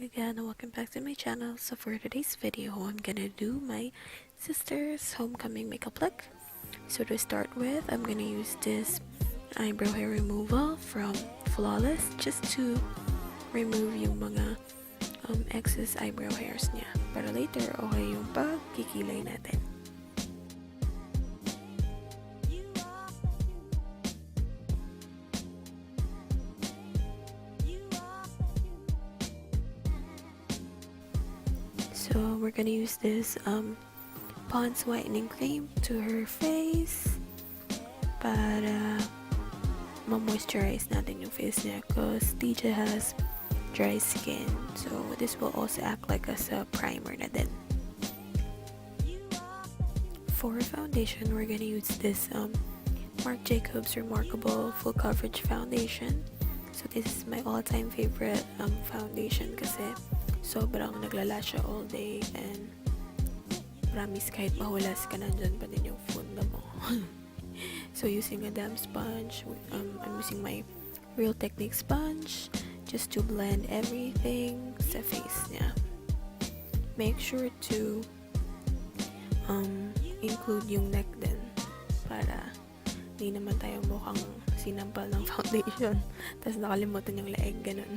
again, and welcome back to my channel. So for today's video, I'm gonna do my sister's homecoming makeup look. So to start with, I'm gonna use this eyebrow hair removal from Flawless just to remove yung mga excess eyebrow hairs niya. Para later, okay yung pagkikilay natin. So we're gonna use this Pond's whitening cream to her face para ma-moisturize natin yung face niya because TJ has dry skin. So this will also act like as a primer na din. For foundation, we're gonna use this Marc Jacobs Remarkable Full Coverage Foundation. So this is my all-time favorite foundation kasi sobrang naglalash siya all day and promise kahit mahulas ka nandyan pa din yung funda mo. So using a damp sponge, I'm using my Real Technique sponge just to blend everything sa face niya. Make sure to include yung neck din para di naman tayo mukhang sinampal ng foundation tapos nakalimutan yung leeg, ganun.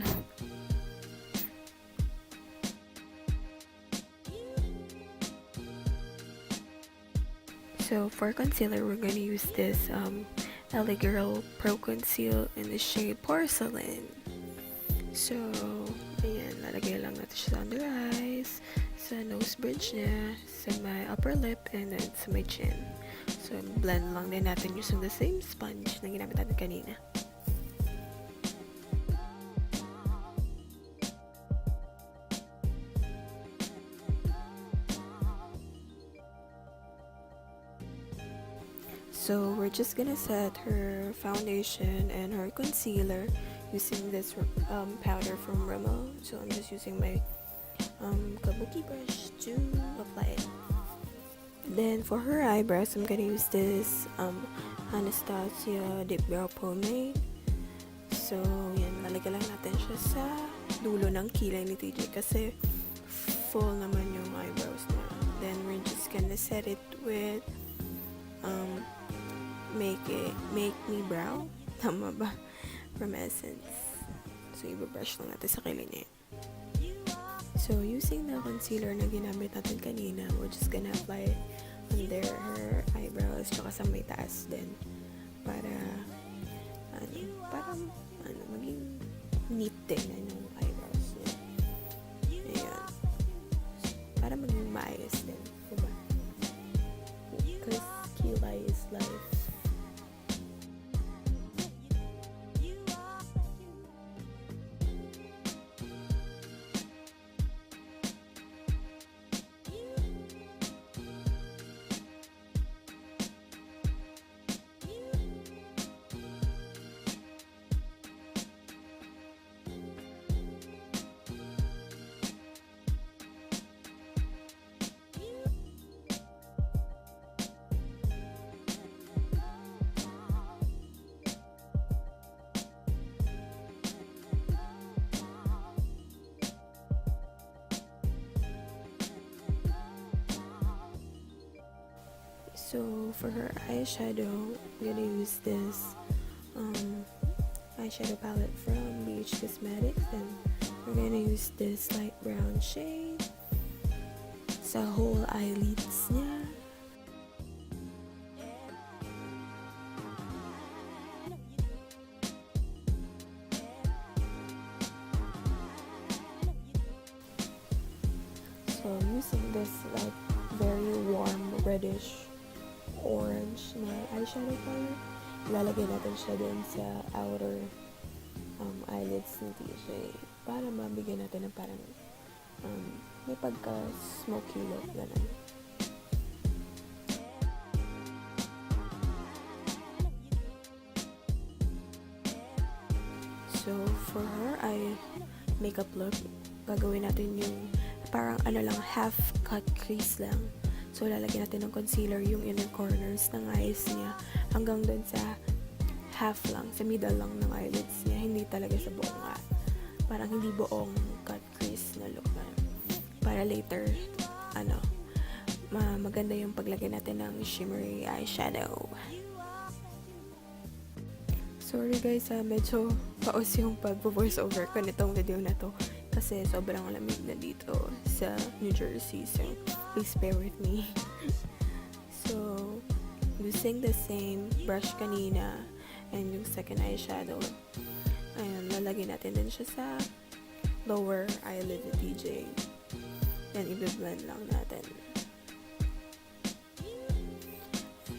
So for concealer, we're gonna use this LA Girl Pro Conceal in the shade Porcelain. So, ayan, lalagay lang natin siya sa under eyes, sa nose bridge niya, sa my upper lip, and then sa my chin. So, blend lang din natin using the same sponge na ginamit natin kanina. So we're just gonna set her foundation and her concealer using this powder from Rimmel. So I'm just using my kabuki brush to apply it. Then for her eyebrows, I'm gonna use this Anastasia Deep Brow Pomade. So yan, lalagyan lang natin siya sa dulo ng kilay ni TJ kasi full naman yung eyebrows niya. Then we're just gonna set it with Make Me Brow, tama ba? From Essence. So i-brush lang natin sa kilay niya. So using the concealer na ginamit natin kanina, we're just gonna apply it under her eyebrows tsaka sa may taas din para maging neat din yung eyebrows niya. Ayan. Para maging maayos din, diba? Because kilay is life. So for her eyeshadow, I'm gonna use this eyeshadow palette from BH Cosmetics, and we're gonna use this light brown shade sa whole eyelids niya. So I'm using this like very warm reddish orange na eyeshadow color. Ilalagay natin siya din sa outer eyelids ni TJ para mabigyan natin ng parang may pagka-smoky look, ganun. So for her eye makeup look, gagawin natin yung parang half cut crease lang. So, lalagyan natin ng concealer yung inner corners ng eyes niya hanggang doon sa half lang, sa middle lang ng eyelids niya. Hindi talaga sa buong parang hindi buong cut crease na para later, maganda yung paglagay natin ng shimmery eyeshadow. Sorry guys, medyo paos yung pag-voice over ko nitong video na to kasi sobrang lamig na dito sa New Jersey, so please bear with me. So, using the same brush kanina and yung second eyeshadow, ayan, lalagay natin din siya sa lower eyelid ni TJ. Then, i-blend lang natin.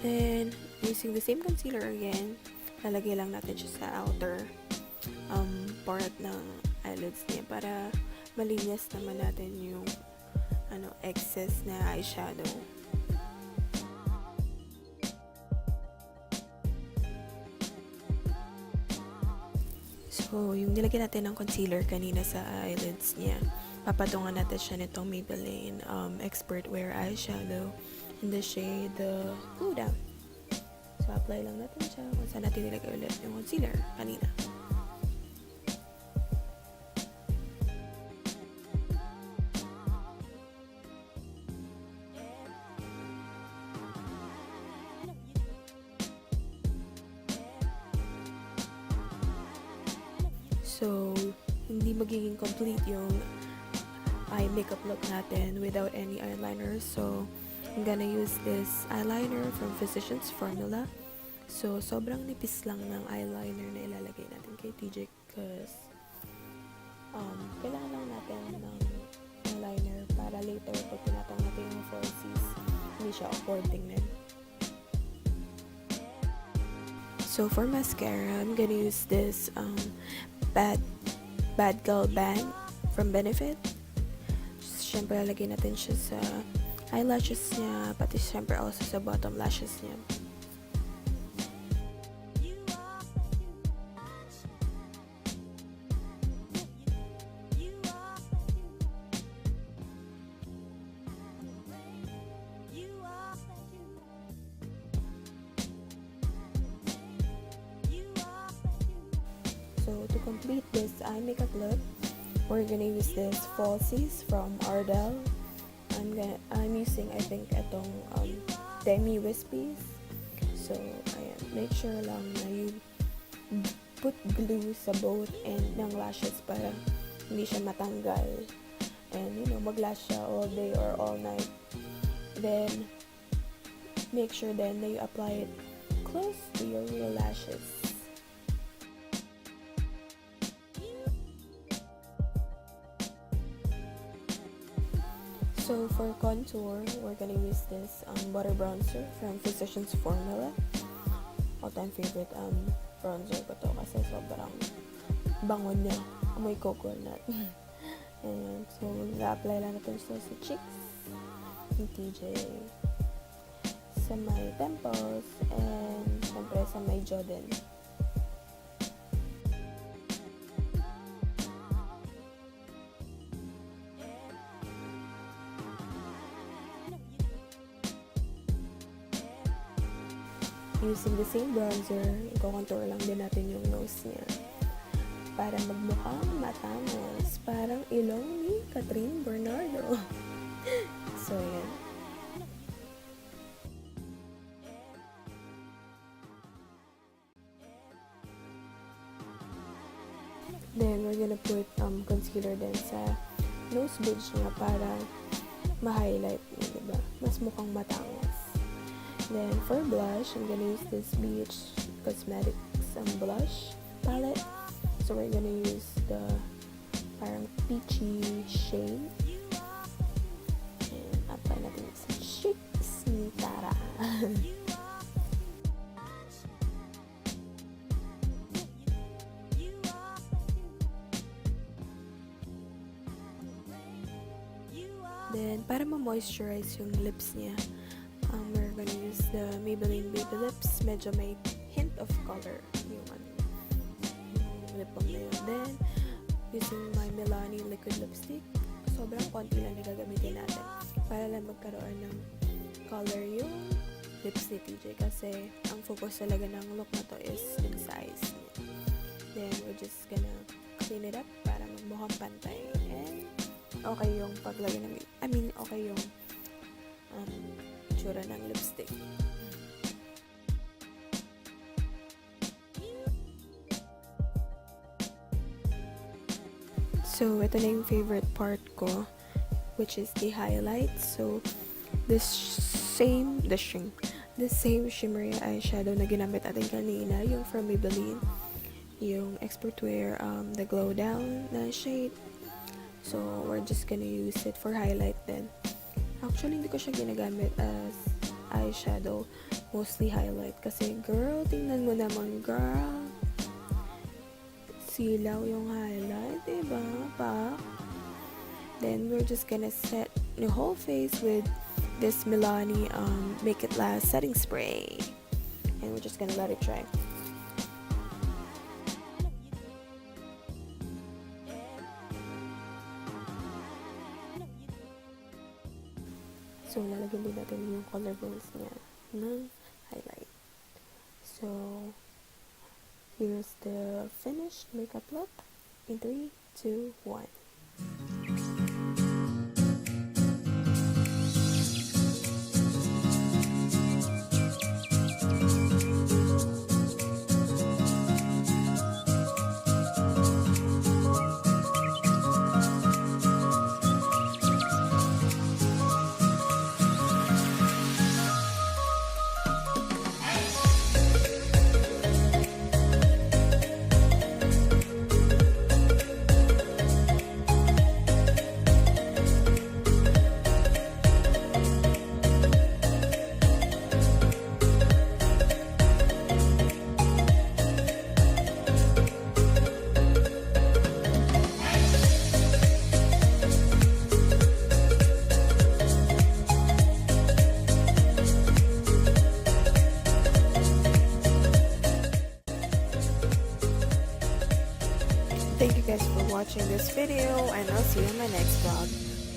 Then, using the same concealer again, lalagay lang natin siya sa outer part ng eyelids niya para malinis naman natin yung excess na eyeshadow. So, yung nilagyan natin ng concealer kanina sa eyelids niya, papatungan natin siya nitong Maybelline Expert Wear Eyeshadow in the shade Cool Down. So, apply lang natin siya kung saan natin nilagay ulit yung concealer kanina. So, hindi magiging complete yung eye makeup look natin without any eyeliner. So, I'm gonna use this eyeliner from Physicians Formula. So, sobrang nipis lang ng eyeliner na ilalagay natin kay TJ because kailangan lang natin ng eyeliner para later pag pinatang natin yung falsies, hindi siya awkward tingnan. So, for mascara, I'm gonna use this Bad Girl Bang from Benefit. Siyempre, lalagay natin siya sa eyelashes niya, pati siyempre also sa bottom lashes niya. So, to complete this eye makeup look, we're gonna use this falsies from Ardell. I'm using, I think, itong demi wispies. So, ayan, make sure lang na you put glue sa both end ng lashes para hindi siya matanggal. And, maglash siya all day or all night. Then, make sure then that you apply it close to your real lashes. So for contour, we're gonna use this butter bronzer from Physicians Formula. All-time favorite bronzer ko to kasi sobrang bango niya. Amoy coconut. And so, na-apply lang natin sa cheeks ng TJ. Sa may temples and syempre sa may jaw din. Using the same bronzer, i-contour lang din natin yung nose niya para magmukhang matangos, parang ilong ni Catherine Bernardo. So, yan. Then, we're gonna put concealer din sa nose bridge niya para ma-highlight niya, diba? Mas mukhang matangos. Then, for blush, I'm gonna use this BH Cosmetics blush palette. So, we're gonna use the parang peachy shade. And, apply natin sa cheeks ni Tara. Then, para ma-moisturize yung lips niya, we're gonna use the Maybelline Baby Lips. Medyo may hint of color yung lip balm na yun. Then, using my Milani liquid lipstick, sobrang konti lang na gagamitin natin para lang magkaroon ng color yung lips ni TJ kasi ang focus talaga ng look na to is yung size niya. Then, we're just gonna clean it up para magmukhang pantay. And, okay yung paglagay ng, okay yung tsura ng lipstick. So, ito na yung favorite part ko, which is the highlights. So, the same shimmery eyeshadow na ginamit natin kanina, yung from Maybelline, yung expert wear, the glow down na shade. So, we're just gonna use it for highlight then. Actually, hindi ko siya ginagamit as eyeshadow, mostly highlight. Kasi, girl, tingnan mo naman, girl. Silaw yung highlight, diba? Pa? Then, we're just gonna set the whole face with this Milani Make It Last setting spray. And we're just gonna let it dry. So, lalagyan din natin yung collarbones niya ng highlight. So, here's the finished makeup look in 3, 2, 1. Thank you guys for watching this video, and I'll see you in my next vlog.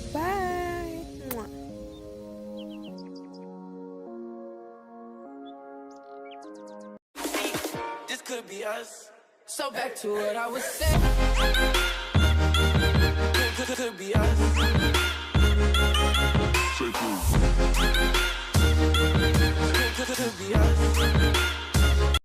Bye! Mwah. This could be us. So back to what I was saying. Could be us. Could be us.